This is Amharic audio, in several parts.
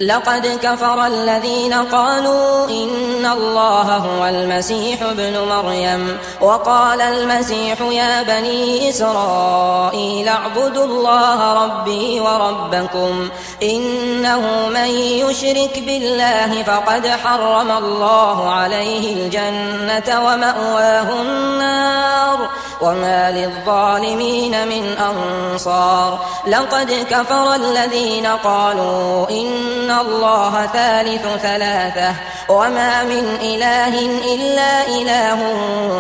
لقد كفر الذين قالوا إن الله هو المسيح ابن مريم وقال المسيح يا بني إسرائيل اعبدوا الله ربي وربكم إنه من يشرك بالله فقد حرم الله عليه الجنة ومأواه النار وما للظالمين من أنصار لقد كفر الذين قالوا إن الله ثالث ثلاثة وما من إله إلا إله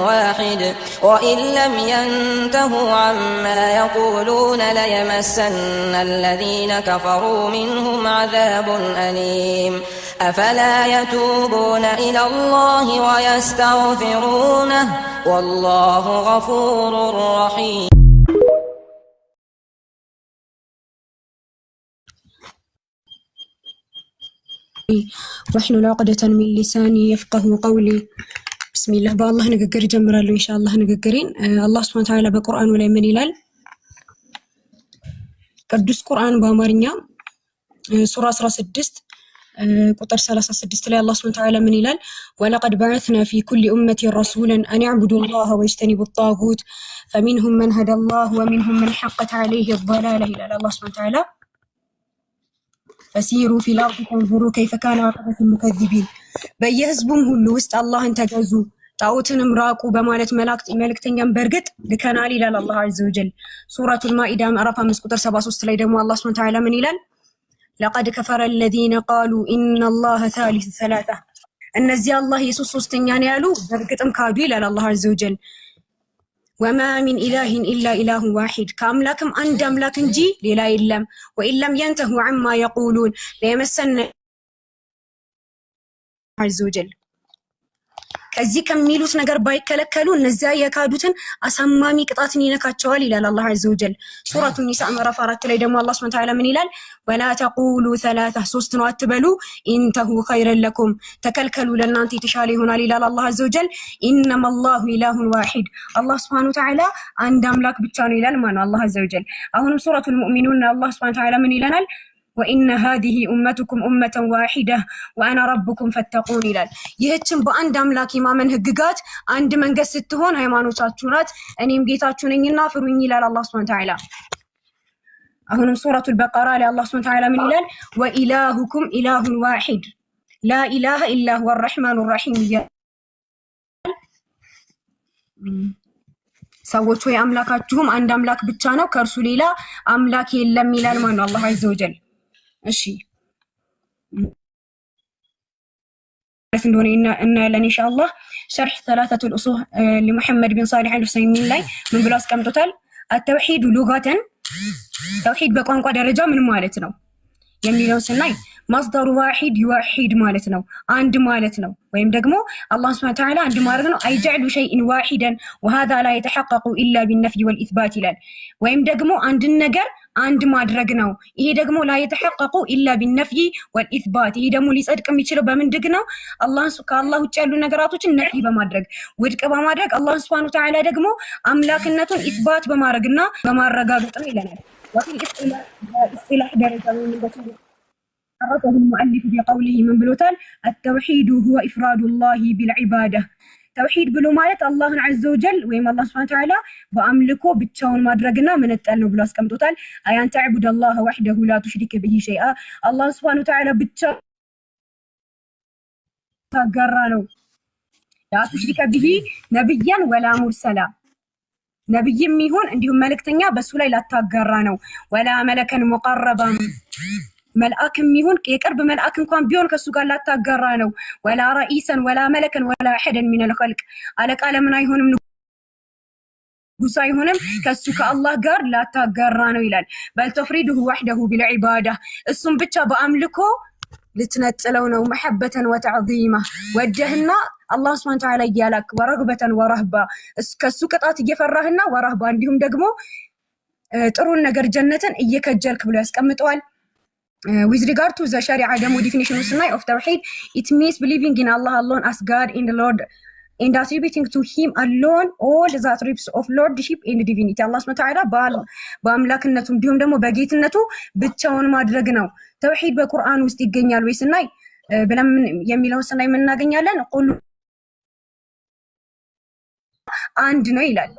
واحد وإن لم ينتهوا عما يقولون ليمسن الذين كفروا منهم عذاب أليم أفلا يتوبون إلى الله ويستغفرونه والله غفور رحيم. واحلل عقدة من لساني يفقه قولي. بسم الله بالله نققر جمرالو إن شاء الله نققرين. الله سبحانه وتعالى بقرآن ولا من إلال قدس قرآن بامارنيا سورة 16 قطر 36 لا الله سبحانه وتعالى من إلال ولقد بعثنا في كل أمة رسولا أن يعبدوا الله ويجتنبوا الطاغوت فمنهم من هدى الله ومنهم من حقت عليه الضلالة إلى الله سبحانه وتعالى فسيروا في الأرض فانظروا كيف كان عاقبة المكذبين. በየህዝቡም ሁሉ ውስጥ አላህን ተገዙ ጣዖትንም ራቁ በማለት መልእክተኛን በርግጥ ልከናል ይላል አላህ ዐዘ ወጀል። ሱረቱል ማኢዳ ምዕራፍ 5 ቁጥር 73 ላይ ደግሞ አላህ ሱብሓነሁ ወተዓላ ምን ይላል? لقد كفر الذين قالوا إن الله ثالث ثلاثة እነዚህ አላህ ኢየሱስ ሶስተኛ ነው ያሉ በርግጥም ካዱ ይላል አላህ ዐዘ ወጀል። وما من إله إلا إله واحد كأملاكم عند أملاك انجي لا يلم وإن لم ينتهوا عما يقولون ليمسن عز وجل ከዚህ ከሚሉት ነገር ባይከለከሉ እነዚያ የካዱትን አሳማሚ ቅጣትን ይነካቸዋል ይላል አላህ ዐዘ ወጀል። ሱረቱ ኒሳ ምዕራፍ 4 ላይ ደግሞ አላህ ሱብሓነሁ ወተዓላ ምን ይላል? ولا تقولوا ثلاثة ሶስት ነው አትበሉ انتهوا خيرا لكم ተከልከሉ ለእናንተ የተሻለ ይሆናል ይላል አላህ ዐዘ ወጀል። إنما الله إله واحد አላህ ሱብሓነሁ ወተዓላ አንድ አምላክ ብቻ ነው ይላል ማለት አላህ ዐዘ ወጀል። አሁንም ሱረቱል ሙእሚኑን አላህ ሱብሓነሁ ወተዓላ ምን ይለናል? وإن هذه أمتكم أمة واحدة وأنا ربكم فاتقون ይላል። ይህችን በአንድ አምላክ የማመን ህግጋት አንድ መንገድ ስትሆን ሃይማኖታችሁ ናት እኔም ጌታችሁ ነኝና ፍሩኝ ይላል አላህ ሱብሓነሁ ወተዓላ። አሁንም ሱረቱል በቀራ ላይ አላህ ሱብሓነሁ ወተዓላ ምን ይላል? وإلهكم إله واحد لا إله إلا هو الرحمن الرحيم ሰዎች ሆይ አምላካችሁም አንድ አምላክ ብቻ ነው ከእርሱ ሌላ አምላክ የለም ይላል ማለት አላህ ዐዘ ወጀል። እሺ እንደሆነ እናያለን ኢንሻአላህ። ሸርህ ثلاثة الأصول لمحمد بن صالح العثيمين ላይ ምን ብሎ አስቀምጦታል? التوحيد لغة ተውሂድ በቋንቋ ደረጃ ምን ማለት ነው የሚለው ስናይ مصدر واحد يوحد ማለት ነው አንድ ማለት ነው ወይም ደግሞ አላህ Subhanahu Wa Ta'ala አንድ ማለት ነው አይجعل شيء واحدا وهذا لا يتحقق إلا بالنفي والإثبات ይላል። ወይም ደግሞ አንድ ነገር አንድ ማድረግ ነው ይሄ ደግሞ لا يتحقق إلا بالنفي والإثبات ይሄ ደግሞ ሊጸድቅ የሚችለው በምንድግ ነው? ከአላህ ውጭ ያሉ ነገራቶችን ነፊ በማድረግ ውድቅ በማድረግ አላህ Subhanahu Wa Ta'ala ደግሞ አምላክነቱን ኢስባት በማድረግና በማረጋገጥ ነው ይለናል። ወፊ ኢስጢላህ ደረጃ እንደዚህ عرفه المؤلف بقوله من بلوتال التوحيد هو إفراد الله بالعبادة توحيد بلو مالت الله عز وجل ويما الله سبحانه وتعالى وأملكه بالتون مدرقنا من التألو بلاس كم توتال أن تعبد الله وحده لا تشرك به شيئا الله سبحانه وتعالى بالتون تقرانو لا تشرك به نبيا ولا مرسلا نبي ميهون عندهم ملك تنيا بس ولا لا تقرانو ولا ملكا مقربا መልአክም ይሁን የቅርብ መልአክ እንኳን ቢሆን ከሱ ጋር ላታጋራ ነው። ወላ ረኢሰን ወላ መለከን ወላ አሐደን ሚን الخلق አለቃ ለምን አይሆንም ንጉስ አይሆንም ከሱ ከአላህ ጋር ላታጋራ ነው ይላል። በል ተፍሪዱሁ ወህደሁ بالعباده እሱም ብቻ በአምልኮ ልትነጥለው ነው። محبة وتعظيما ወደህና አላህ Subhanahu Wa Ta'ala ያላክ ወረግበተን ወረህባ ከሱ ቅጣት እየፈራህና ወረህባ እንዲሁም ደግሞ ጥሩን ነገር ጀነትን እየከጀልክ ብሎ ያስቀምጠዋል። With regard to the Sharia definition of Tawheed, it means believing in Allah alone as God, in the Lord and attributing to him alone all the attributes of lordship and divinity Allah Subhanahu wa ta'ala በአምላክነቱ እንዲሁም ደግሞ በጌትነቱ ብቻውን ማድረግ ነው። ተውሂድ በቁርአን ውስጥ ይገኛል ወይስ ናይ ብለን የሚለውን ስናይ ምን እናገኛለን? ቁሉ አንድ ነው ይላል።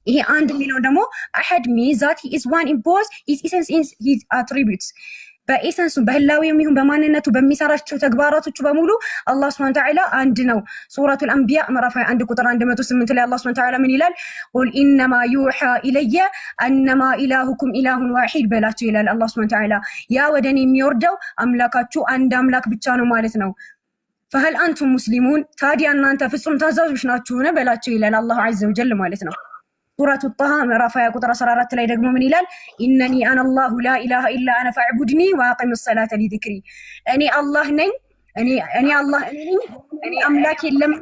ይሄ አንድ የሚለው ደግሞ አሐድ means that he is one in both his essence and his attributes በኤሰንሱ በህላዊው ይሁን በማንነቱ በሚሰራቸው ተግባራቶቹ በሙሉ አላህ Subhanahu Wa Ta'ala አንድ ነው። ሱረቱል አንቢያ ምዕራፍ 1 ቁጥር 108 ላይ አላህ Subhanahu Wa Ta'ala ምን ይላል? ቁል ኢነማ ዩሃ ኢለየ አነማ ኢላሁኩም ኢላሁን ዋሂድ በላቸው ይላል አላህ Subhanahu Wa Ta'ala። ያ ወደኔ የሚወርደው አምላካችሁ አንድ አምላክ ብቻ ነው ማለት ነው። فهل انتم مسلمون ታዲያ እናንተ ፍጹም ታዛዦች ናችሁን በላቸው ይላል አላህ Azza wa Jalla ማለት ነው። ሱረቱ ጣሃ ምዕራፍ 20 ቁጥር 14 ላይ ደግሞ ምን ይላል? ኢነኒ አነ አላሁ ላ ኢላሃ ኢላ አነ ፈዕቡድኒ ወአቂም ሰላተ ሊዚክሪ እኔ አላህ ነኝ እኔ አላህ ነኝ እኔ አምላክ የለም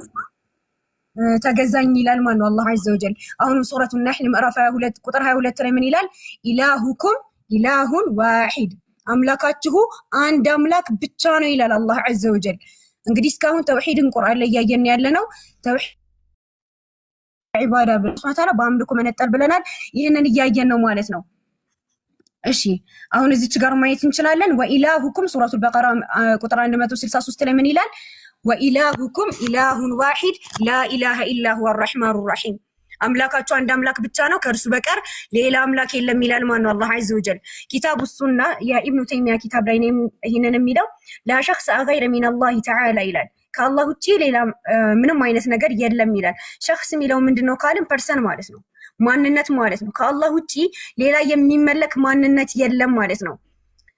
ተገዛኝ ይላል ማን ነው አላህ Azza wa Jalla። አሁን ሱረቱ ነህል ምዕራፍ 22 ቁጥር 22 ላይ ምን ይላል? ኢላሁኩም ኢላሁን ዋሂድ አምላካችሁ አንድ አምላክ ብቻ ነው ይላል አላህ Azza wa Jalla። እንግዲህ እስካሁን ተውሂድን ቁርአን ላይ ያየን ያለነው ተውሂድ ኢባዳ በስማታላ በአምልኮ መነጠል ብለናል። ይሄንን እያየን ነው ማለት ነው። እሺ አሁን እዚች ጋር ማየት እንችላለን። ወኢላሁኩም ሱረቱል በቀራ ቁጥር 163 ላይ ምን ይላል? ወኢላሁኩም ኢላሁን ዋሂድ ላ ኢላሃ ኢላ ሁወ አርረህማኑር ረሂም አምላካችሁ አንድ አምላክ ብቻ ነው ከእርሱ በቀር ሌላ አምላክ የለም ይላል ማን ነው አላህ Azza wa Jalla። ኪታቡ ሱና የኢብኑ ተይሚያ ኪታብ ላይ ነው ይሄንን የሚለው ላ ሸኽስ ገይረ ሚነላሂ ተዓላ ይላል ከአላህ ውጪ ሌላ ምንም አይነት ነገር የለም ይላል። ሸኽስ የሚለው ምንድነው ካልን ፐርሰን ማለት ነው፣ ማንነት ማለት ነው። ከአላህ ውጪ ሌላ የሚመለክ ማንነት የለም ማለት ነው።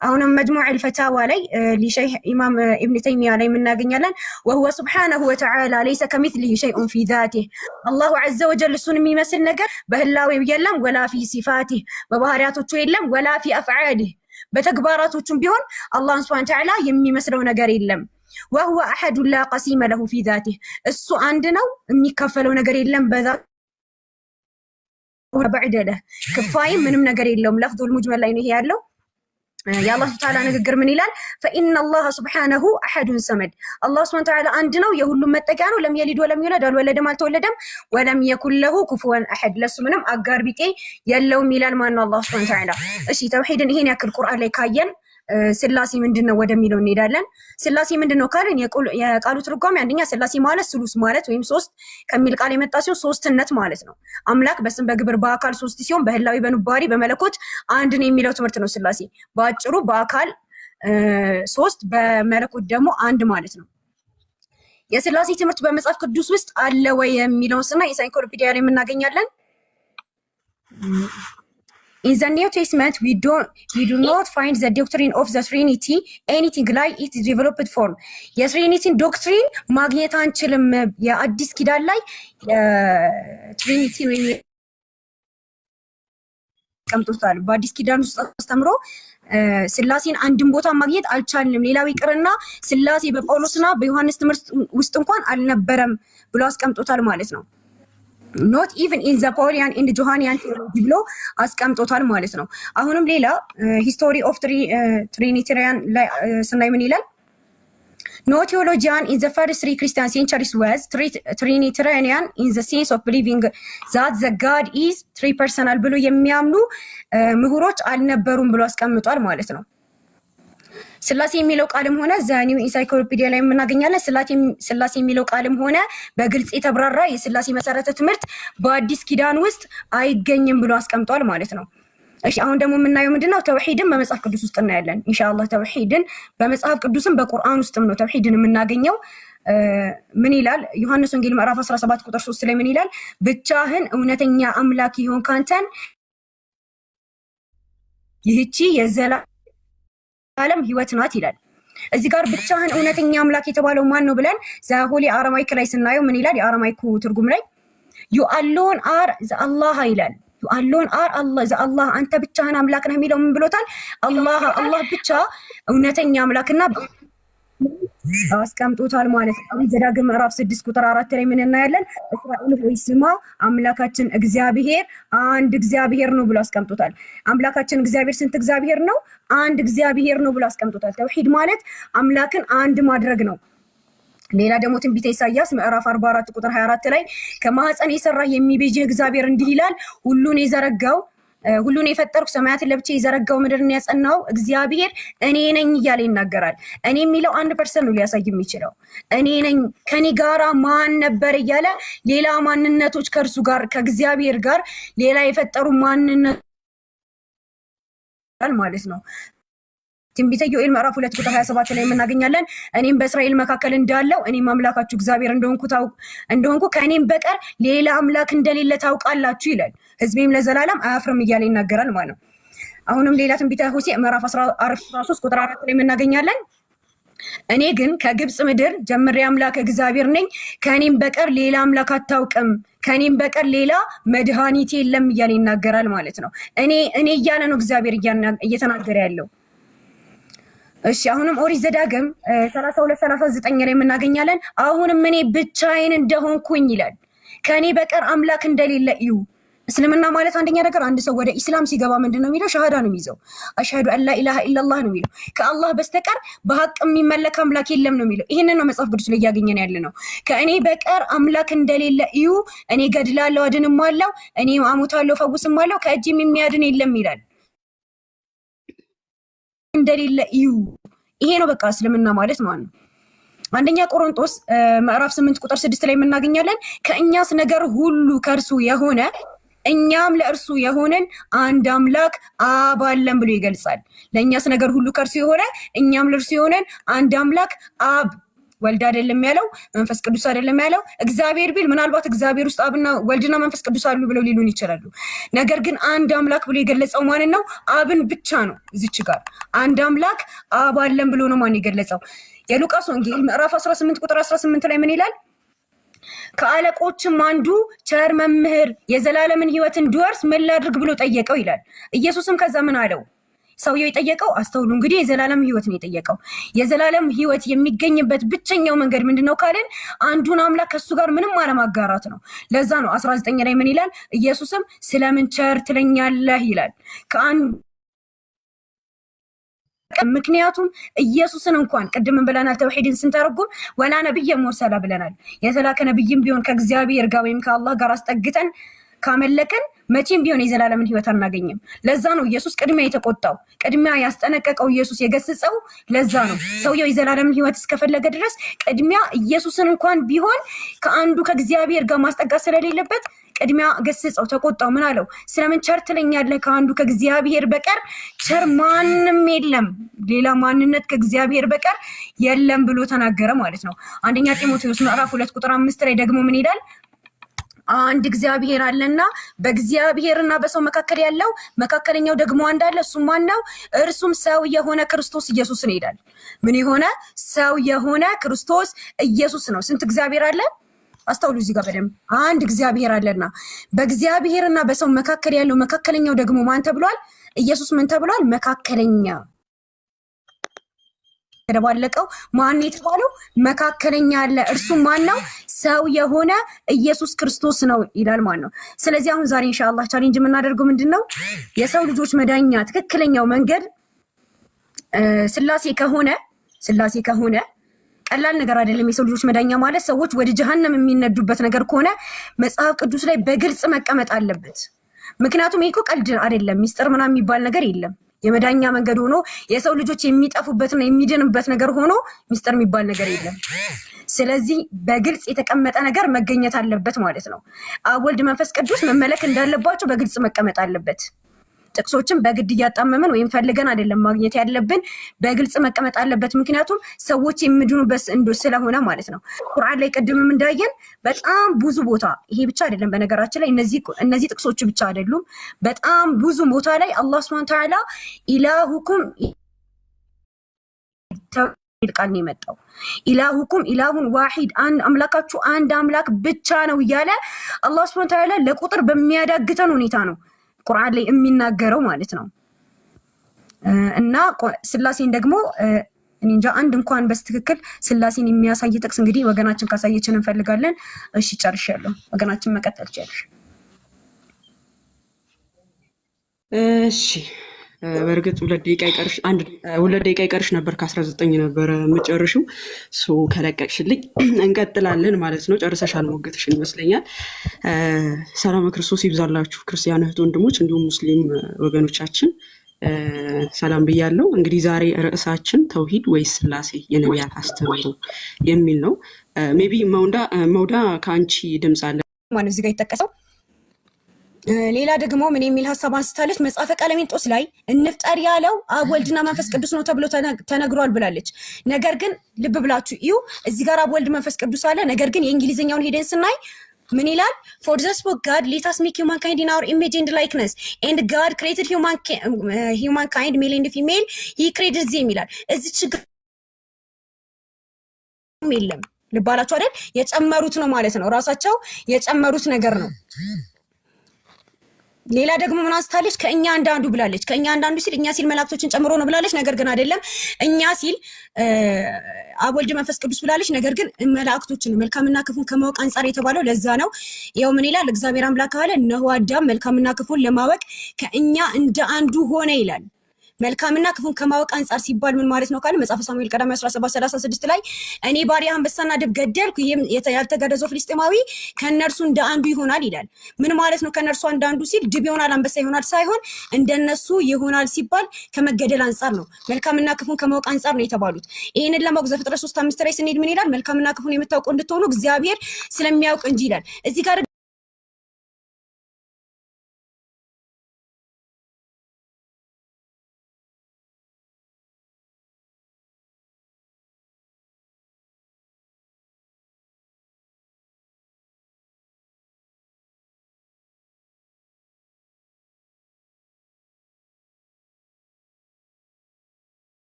አሁንም መጅሙዕ አልፈታዋ ላይ ለሸይኽ ኢማም ኢብኑ ተይሚያ ላይ የምናገኛለን وهو سبحانه وتعالى ليس كمثله شيء في ذاته الله عز وجل እሱን የሚመስል ነገር በህላዌው የለም ولا في صفاته በባህሪያቶቹ የለም ولا في افعاله በተግባራቶቹም ቢሆን አላህ Subhanahu Wa Ta'ala የሚመስለው ነገር የለም። وهو احد لا قسيم له في ذاته እሱ አንድ ነው የሚከፈለው ነገር የለም በዛ ወበዕደ له ክፋይ ምንም ነገር የለውም። ለፍዙል ሙጅመል ላይ ነው ይሄ ያለው። የአላህ Subhanahu Wa Ta'ala ንግግር ምን ይላል? فإن الله سبحانه أحد صمد አላህ Subhanahu Wa Ta'ala አንድ ነው የሁሉም መጠጊያ ነው። ለም የሊድ ወለም ይውለድ አልወለደም አልተወለደም ወለም የኩን ለሁ ኩፉወን አሐድ ለሱ ምንም አጋር ቢጤ የለውም ይላል ማን ነው አላህ Subhanahu Wa Ta'ala። እሺ ተውሂድን ይሄን ያክል ቁርአን ላይ ካየን ስላሴ ምንድነው ወደሚለው እንሄዳለን። ስላሴ ምንድነው ካልን የቃሉ ትርጓሜ አንደኛ ስላሴ ማለት ስሉስ ማለት ወይም ሶስት ከሚል ቃል የመጣ ሲሆን ሶስትነት ማለት ነው። አምላክ በስም በግብር በአካል ሶስት ሲሆን በህላዊ በኑባሪ በመለኮት አንድ ነው የሚለው ትምህርት ነው ስላሴ። በአጭሩ በአካል ሶስት በመለኮት ደግሞ አንድ ማለት ነው። የስላሴ ትምህርት በመጽሐፍ ቅዱስ ውስጥ አለ ወይ የሚለውን ስና የሳይንኮሎፒዲያ ላይ የምናገኛለን። In the New Testament, we do not find the doctrine of the Trinity anything like its developed form. የትሪኒቲ ዶክትሪን ማግኘት አንችልም። የአዲስ ኪዳን ላይ ትሪኒቲ ወይ ቀምጦታል። በአዲስ ኪዳን ውስጥ አስተምሮ ስላሴን አንድም ቦታ ማግኘት አልቻልንም። ሌላው ይቅርና ስላሴ በጳውሎስና በዮሐንስ ትምህርት ውስጥ እንኳን አልነበረም ብሎ አስቀምጦታል ማለት ነው። not even in the Paulian and Johannine theology ብሎ አስቀምጦታል ማለት ነው። አሁንም ሌላ history of Trinitarian ላይ ስናይ ምን ይላል? No theologian in the first three Christian centuries was Trinitarian in the sense of believing that the God is three personal ብሎ የሚያምኑ ምሁሮች አልነበሩም ብሎ አስቀምጧል ማለት ነው። ስላሴ የሚለው ቃልም ሆነ ዛኒው ኢንሳይክሎፒዲያ ላይ የምናገኛለን። ስላሴ የሚለው ቃልም ሆነ በግልጽ የተብራራ የስላሴ መሰረተ ትምህርት በአዲስ ኪዳን ውስጥ አይገኝም ብሎ አስቀምጧል ማለት ነው። እሺ አሁን ደግሞ የምናየው ምንድነው? ተውሂድን በመጽሐፍ ቅዱስ ውስጥ እናያለን ኢንሻአላህ። ተውሂድን በመጽሐፍ ቅዱስም በቁርአን ውስጥም ነው ተውሂድን የምናገኘው። ምን ይላል? ዮሐንስ ወንጌል ምዕራፍ 17 ቁጥር 3 ላይ ምን ይላል? ብቻህን እውነተኛ አምላክ ይሆን ካንተን ይህቺ ዓለም ህይወት ናት ይላል። እዚህ ጋር ብቻህን እውነተኛ አምላክ የተባለው ማን ነው ብለን ዘሆሊ አረማይክ ላይ ስናየው ምን ይላል? የአረማይኩ ትርጉም ላይ you alone are the Allah ይላል። you alone are Allah the Allah አንተ ብቻህን አምላክ ነህ የሚለው ምን ብሎታል? አላህ ብቻ እውነተኛ አምላክና አስቀምጦታል ማለት ነው። ዘዳግም ምዕራፍ 6 ቁጥር 4 ላይ ምን እናያለን? እስራኤል ሆይ ስማ አምላካችን እግዚአብሔር አንድ እግዚአብሔር ነው ብሎ አስቀምጦታል። አምላካችን እግዚአብሔር ስንት እግዚአብሔር ነው? አንድ እግዚአብሔር ነው ብሎ አስቀምጦታል። ተውሂድ ማለት አምላክን አንድ ማድረግ ነው። ሌላ ደግሞ ትንቢተ ኢሳይያስ ምዕራፍ 44 ቁጥር 24 ላይ ከማህፀን የሰራህ የሚቤዥህ እግዚአብሔር እንዲህ ይላል፣ ሁሉን የፈጠርኩ ሰማያትን ለብቻ የዘረጋው ምድርን ያጸናው እግዚአብሔር እኔ ነኝ እያለ ይናገራል። እኔ የሚለው 1% ነው ሊያሳይ የሚችለው። እኔ ነኝ ከኔ ጋራ ማን ነበር እያለ ሌላ ማንነቶች ከእርሱ ጋር ከእግዚአብሔር ጋር ሌላ የፈጠሩ ማንነት ማለት ነው። ትንቢተ ዮኤል ምዕራፍ 2 ቁጥር 27 ላይ የምናገኛለን። እኔም በእስራኤል መካከል እንዳለው እኔም አምላካችሁ እግዚአብሔር እንደሆንኩ ከእኔም በቀር ሌላ አምላክ እንደሌለ ታውቃላችሁ ይላል። ሕዝቤም ለዘላለም አያፍርም እያለ ይናገራል ማለት ነው። አሁንም ሌላ ትንቢተ ሆሴዕ ምዕራፍ 13 ቁጥር 4 ላይ የምናገኛለን። እኔ ግን ከግብፅ ምድር ጀምሬ አምላክ እግዚአብሔር ነኝ፣ ከእኔም በቀር ሌላ አምላክ አታውቅም፣ ከእኔም በቀር ሌላ መድኃኒት የለም እያለ ይናገራል ማለት ነው። እኔ እያለ ነው እግዚአብሔር እየተናገረ ያለው። እሺ አሁንም ኦሪት ዘዳግም 32:39 ላይ የምናገኛለን። አሁንም እኔ ብቻዬን እንደሆንኩኝ ይላል፣ ከእኔ በቀር አምላክ እንደሌለ እዩ። እስልምና ማለት አንደኛ ነገር አንድ ሰው ወደ ኢስላም ሲገባ ምንድነው የሚለው? ሻሃዳ ነው የሚይዘው። አሽሀዱ አላ ኢላሃ ኢላላህ ነው የሚለው። ከአላህ በስተቀር በሐቅ የሚመለክ አምላክ የለም ነው የሚለው። ይህንን ነው መጽሐፍ ቅዱስ ላይ እያገኘን ያለ ነው። ከእኔ በቀር አምላክ እንደሌለ እዩ። እኔ ገድላለሁ፣ አድንማለሁ፣ እኔ አሞታለሁ፣ ፈውስማለሁ፣ ከእጅም የሚያድን የለም ይላል። እንደሌለ እዩ። ይሄ ነው በቃ እስልምና ማለት ነው። አንደኛ ቆሮንቶስ ምዕራፍ 8 ቁጥር 6 ላይ የምናገኛለን። ከእኛስ ነገር ሁሉ ከእርሱ የሆነ እኛም ለእርሱ የሆነን አንድ አምላክ አብ አለን ብሎ ይገልጻል። ለእኛስ ነገር ሁሉ ከእርሱ የሆነ እኛም ለእርሱ የሆነን አንድ አምላክ አብ፣ ወልድ አይደለም ያለው፣ መንፈስ ቅዱስ አይደለም ያለው። እግዚአብሔር ቢል ምናልባት እግዚአብሔር ውስጥ አብና ወልድና መንፈስ ቅዱስ አሉ ብለው ሊሉን ይችላሉ። ነገር ግን አንድ አምላክ ብሎ የገለጸው ማንን ነው? አብን ብቻ ነው። እዚች ጋር አንድ አምላክ አብ አለን ብሎ ነው ማን የገለጸው? የሉቃስ ወንጌል ምዕራፍ 18 ቁጥር 18 ላይ ምን ይላል? ከአለቆችም አንዱ ቸር መምህር የዘላለምን ሕይወት እንዲወርስ ምን ላድርግ ብሎ ጠየቀው ይላል። ኢየሱስም ከዛ ምን አለው? ሰውየው የጠየቀው አስተውሉ እንግዲህ የዘላለም ሕይወት ነው የጠየቀው። የዘላለም ሕይወት የሚገኝበት ብቸኛው መንገድ ምንድነው ካልን አንዱን አምላክ ከሱ ጋር ምንም አለማጋራት ነው። ለዛ ነው 19 ላይ ምን ይላል? ኢየሱስም ስለምን ቸር ትለኛለህ ይላል። ምክንያቱም ኢየሱስን እንኳን ቅድም ብለናል፣ ተውሂድን ስንተረጉም ወላ ነብየ ሙርሰላ ብለናል። የተላከ ነብይም ቢሆን ከእግዚአብሔር ጋር ወይም ከአላህ ጋር አስጠግተን ካመለከን መቼም ቢሆን የዘላለምን ሕይወት አናገኝም። ለዛ ነው ኢየሱስ ቅድሚያ የተቆጣው፣ ቅድሚያ ያስጠነቀቀው፣ ኢየሱስ የገሰጸው። ለዛ ነው ሰውየው የዘላለምን ሕይወት እስከፈለገ ድረስ ቅድሚያ ኢየሱስን እንኳን ቢሆን ከአንዱ ከእግዚአብሔር ጋር ማስጠጋት ስለሌለበት ቅድሚያ ገሰጸው፣ ተቆጣው። ምን አለው? ስለምን ቸር ትለኛለህ? ከአንዱ ከእግዚአብሔር በቀር ቸር ማንም የለም፣ ሌላ ማንነት ከእግዚአብሔር በቀር የለም ብሎ ተናገረ ማለት ነው። አንደኛ ጢሞቴዎስ ምዕራፍ 2 ቁጥር 5 ላይ ደግሞ ምን ይላል? አንድ እግዚአብሔር አለና በእግዚአብሔርና በሰው መካከል ያለው መካከለኛው ደግሞ አንድ አለ። እሱም ማን ነው? እርሱም ሰው የሆነ ክርስቶስ ኢየሱስ ነው ይላል። ምን የሆነ? ሰው የሆነ ክርስቶስ ኢየሱስ ነው። ስንት እግዚአብሔር አለ? አስተውሉ እዚህ ጋር በደንብ። አንድ እግዚአብሔር አለና በእግዚአብሔርና በሰው መካከል ያለው መካከለኛው ደግሞ ማን ተብሏል? ኢየሱስ ምን ተብሏል? መካከለኛ። ተደባለቀው ማን የተባለው? መካከለኛ አለ። እርሱም ማን ነው? ሰው የሆነ ኢየሱስ ክርስቶስ ነው ይላል ማለት ነው። ስለዚህ አሁን ዛሬ ኢንሻአላህ ቻሌንጅ የምናደርገው ምንድነው? የሰው ልጆች መዳኛ ትክክለኛው መንገድ ስላሴ ከሆነ ቀላል ነገር አይደለም። የሰው ልጆች መዳኛ ማለት ሰዎች ወደ ጀሃነም የሚነዱበት ነገር ከሆነ መጽሐፍ ቅዱስ ላይ በግልጽ መቀመጥ አለበት። ምክንያቱም ይሄ እኮ ቀልድ አይደለም፣ ሚስጥር ምናምን የሚባል ነገር የለም። የመዳኛ መንገድ ሆኖ የሰው ልጆች የሚጠፉበትና የሚድንበት ነገር ሆኖ ሚስጥር የሚባል ነገር የለም። ስለዚህ በግልጽ የተቀመጠ ነገር መገኘት አለበት ማለት ነው። አብ፣ ወልድ፣ መንፈስ ቅዱስ መመለክ እንዳለባቸው በግልጽ መቀመጥ አለበት። ጥቅሶችን በግድ እያጣመምን ወይም ፈልገን አይደለም ማግኘት ያለብን፣ በግልጽ መቀመጥ አለበት። ምክንያቱም ሰዎች የሚድኑበት ስለሆነ ማለት ነው። ቁርአን ላይ ቅድምም እንዳየን በጣም ብዙ ቦታ፣ ይሄ ብቻ አይደለም በነገራችን ላይ እነዚህ ጥቅሶች ብቻ አይደሉም። በጣም ብዙ ቦታ ላይ አላህ ሱብሃነሁ ወተዓላ ኢላሁኩም ቃል ነው የመጣው። ኢላሁኩም ኢላሁን ዋሂድ፣ አንድ አምላካችሁ አንድ አምላክ ብቻ ነው እያለ አላህ ሱብሃነሁ ወተዓላ ለቁጥር በሚያዳግተን ሁኔታ ነው ቁርአን ላይ የሚናገረው ማለት ነው። እና ስላሴን ደግሞ እንጃ አንድ እንኳን በስትክክል ስላሴን የሚያሳይ ጥቅስ እንግዲህ ወገናችን ካሳየችን እንፈልጋለን። እሺ ጨርሻለሁ። ወገናችን መቀጠል ይችላል። እሺ በእርግጥ 2 ደቂቃ ይቀርሽ ነበር። ከ19 ነበረ የምጨርሽው። ከለቀቅሽልኝ እንቀጥላለን ማለት ነው። ጨርሰሻል ሞገትሽን ይመስለኛል። ሰላም ክርስቶስ ይብዛላችሁ ክርስቲያን እህት ወንድሞች፣ እንዲሁም ሙስሊም ወገኖቻችን ሰላም ብያለሁ። እንግዲህ ዛሬ ርዕሳችን ተውሂድ ወይስ ስላሴ የነቢያት አስተምህሮ የሚል ነው። ሜቢ መውዳ ከአንቺ ድምፅ አለ ማን እዚህ ጋር ይጠቀሰው። ሌላ ደግሞ ምን የሚል ሀሳብ አንስታለች? መጽሐፈ ቀለሜንጦስ ላይ እንፍጠር ያለው አብ ወልድና መንፈስ ቅዱስ ነው ተብሎ ተነግሯል ብላለች። ነገር ግን ልብ ብላችሁ እዩ፣ እዚህ ጋር አብ ወልድ መንፈስ ቅዱስ አለ። ነገር ግን የእንግሊዝኛውን ሄደን ስናይ ምን ይላል? for thus spoke God, let us make humankind in our image and likeness, and God created humankind male and female he created them ይላል። እዚህ ችግር የለም። ልብ አላችሁ አይደል? የጨመሩት ነው ማለት ነው። ራሳቸው የጨመሩት ነገር ነው። ሌላ ደግሞ ምን አንስታለች? ከእኛ አንዳንዱ ብላለች። ከእኛ አንዳንዱ ሲል እኛ ሲል መላእክቶችን ጨምሮ ነው ብላለች። ነገር ግን አይደለም። እኛ ሲል አብ ወልድ መንፈስ ቅዱስ ብላለች። ነገር ግን መላእክቶችን መልካምና ክፉን ከማወቅ አንጻር የተባለው ለዛ ነው። ያው ምን ይላል? እግዚአብሔር አምላክ አለ እነሆ አዳም መልካምና ክፉን ለማወቅ ከእኛ እንደ አንዱ ሆነ ይላል። መልካምና ክፉን ከማወቅ አንጻር ሲባል ምን ማለት ነው ካለ መጽሐፈ ሳሙኤል ቀዳማዊ 17:36 ላይ እኔ ባሪያ አንበሳና ድብ ገደልኩ፣ ይህም ያልተገረዘው ፍልስጤማዊ ከነርሱ እንደ አንዱ ይሆናል ይላል። ምን ማለት ነው? ከነርሱ እንደ አንዱ ሲል ድብ ይሆናል አንበሳ ይሆናል ሳይሆን እንደነሱ ይሆናል ሲባል ከመገደል አንጻር ነው። መልካምና ክፉን ከማወቅ አንጻር ነው የተባሉት። ይሄንን ለማወቅ ዘፍጥረት 3:5 ላይ ስንሄድ ምን ይላል? መልካምና ክፉን የምታውቁ እንድትሆኑ እግዚአብሔር ስለሚያውቅ እንጂ ይላል። እዚህ ጋር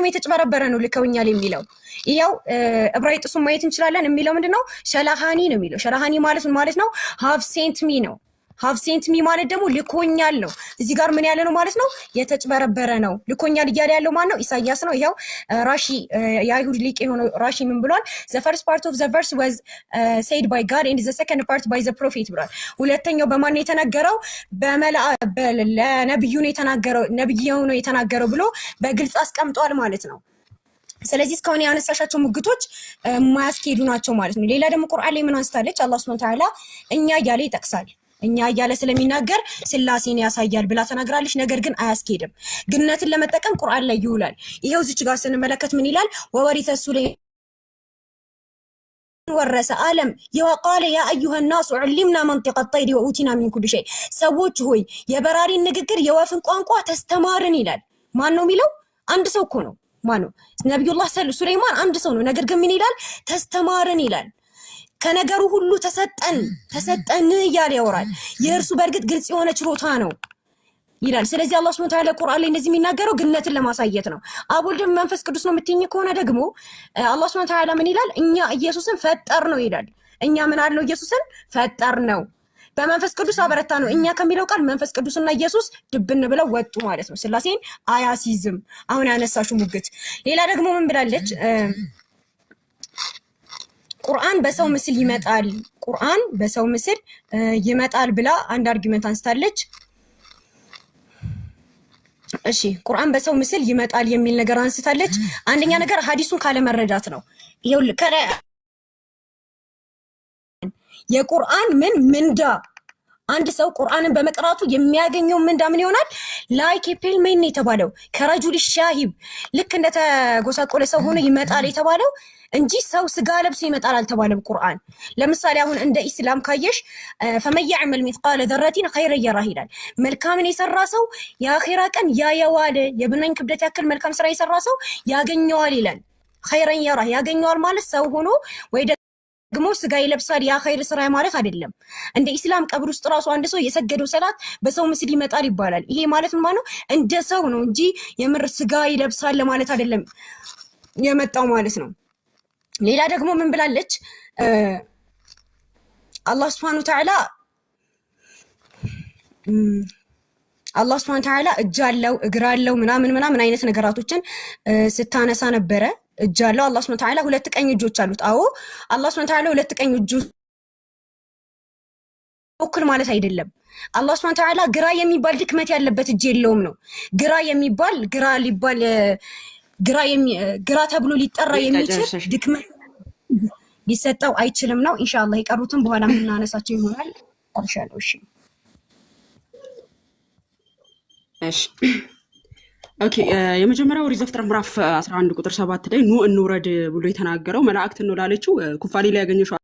የተጭበረበረ ነው ልከውኛል የሚለው ይሄው ዕብራይስጡን ማየት እንችላለን። የሚለው ምንድነው? ሸላሃኒ ነው የሚለው። ሸላሃኒ ማለት ነው ሃቭ ሴንት ሚ ነው። ሃቭ ሴንት ሚ ማለት ደግሞ ልኮኛል ነው። እዚህ ጋር ምን ያለ ነው ማለት ነው? የተጭበረበረ ነው። ልኮኛል እያለ ያለው ማን ነው? ኢሳይያስ ነው። ይሄው ራሺ የአይሁድ ሊቅ የሆነው ራሺ ምን ብሏል? the first part of the verse was said by God and the second part by the prophet ብሏል። ሁለተኛው በማን ነው የተናገረው? ለነብዩ ነው የተናገረው፣ ነብዩ ነው የተናገረው ብሎ በግልጽ አስቀምጧል ማለት ነው። ስለዚህ እስካሁን ያነሳሻቸው ሙግቶች ማያስኬዱ ናቸው ማለት ነው። ሌላ ደግሞ ቁርአን ላይ ምን አንስታለች? አላህ Subhanahu Wa Ta'ala እኛ እያለ ይጠቅሳል። እኛ እያለ ስለሚናገር ስላሴን ያሳያል ብላ ተናግራለች። ነገር ግን አያስኬድም። ግንነትን ለመጠቀም ቁርአን ላይ ይውላል። ይሄው እዚህ ጋር ስንመለከት ምን ይላል? ወወሪተ ሱለይማን ወረሰ ዓለም የወቃለ ያ አዩሃ الناس علمنا منطق الطير وأوتينا من كل شيء። ሰዎች ሆይ የበራሪን ንግግር የወፍን ቋንቋ ተስተማርን ይላል። ማን ነው የሚለው? አንድ ሰው እኮ ነው። ማን ነው? ነብዩላህ ሱለይማን አንድ ሰው ነው። ነገር ግን ምን ይላል? ተስተማርን ይላል። ከነገሩ ሁሉ ተሰጠን እያለ ያወራል። የእርሱ በእርግጥ ግልጽ የሆነ ችሮታ ነው ይላል። ስለዚህ አላህ Subhanahu Wa Ta'ala ቁርአን ላይ እንደዚህ የሚናገረው ግንነትን ለማሳየት ነው። አብ ወልድ መንፈስ ቅዱስ ነው የምትይኝ ከሆነ ደግሞ አላህ Subhanahu Wa Ta'ala ምን ይላል? እኛ ኢየሱስን ፈጠር ነው ይላል። እኛ ምን አልነው? ኢየሱስን ፈጠር ነው። በመንፈስ ቅዱስ አበረታ ነው። እኛ ከሚለው ቃል መንፈስ ቅዱስና ኢየሱስ ድብን ብለው ወጡ ማለት ነው። ስላሴን አያሲዝም። አሁን ያነሳሽው ሙግት። ሌላ ደግሞ ምን ብላለች? ቁርአን በሰው ምስል ይመጣል፣ ቁርአን በሰው ምስል ይመጣል ብላ አንድ አርጊመንት አንስታለች። እሺ ቁርአን በሰው ምስል ይመጣል የሚል ነገር አንስታለች። አንደኛ ነገር ሐዲሱን ካለ መረዳት ነው። ይሄው የቁርአን ምንዳ አንድ ሰው ቁርአንን በመቅራቱ የሚያገኘው ምንዳ ምን ይሆናል? ላይክ ፔልሜን የተባለው ከረጁል ሻሂብ ልክ እንደተጎሳቆለ ሰው ሆኖ ይመጣል የተባለው እንጂ ሰው ስጋ ለብሶ ይመጣል አልተባለም ቁርአን። ለምሳሌ አሁን እንደ ኢስላም ካየሽ فمن يعمل مثقال ذرة خيرا يره ይላል። መልካምን የሰራ ሰው የአኺራ ቀን ያየዋል። የብናኝ ክብደት ያክል መልካም ስራ የሰራ ሰው ያገኘዋል ይላል። خيرا يره ያገኘዋል ማለት ሰው ሆኖ ወይ ደግሞ ስጋ ይለብሳል ያ ኸይር ስራ ማለት አይደለም። እንደ ኢስላም ቀብር ውስጥ ራሱ አንድ ሰው የሰገደው ሰላት በሰው ምስል ይመጣል ይባላል። ይሄ ማለት ምን ማለት ነው? እንደ ሰው ነው እንጂ የምር ስጋ ይለብሳል ለማለት አይደለም የመጣው ማለት ነው። ሌላ ደግሞ ምን ብላለች? አላህ Subhanahu Wa Ta'ala እጅ አለው እግር አለው ምናምን አይነት ነገራቶችን ስታነሳ ነበረ። እጅ አለው አላህ Subhanahu Wa Ta'ala ሁለት ቀኝ እጆች አሉት። አዎ አላህ Subhanahu Wa Ta'ala ሁለት ቀኝ እጆች ወክል ማለት አይደለም። አላህ Subhanahu Wa Ta'ala ግራ የሚባል ድክመት ያለበት እጅ የለውም ነው። ግራ ተብሎ ሊጠራ የሚችል ድክመት ሊሰጠው አይችልም ነው። ኢንሻአላህ የቀሩትን በኋላ የምናነሳቸው ይሆናል። አልሻለው። እሺ ኦኬ። የመጀመሪያው ኦሪት ዘፍጥረት ምዕራፍ 11 ቁጥር 7 ላይ ኑ እንውረድ ብሎ የተናገረው መላእክት ነው ላለችው ኩፋሌ ላይ ያገኘሽው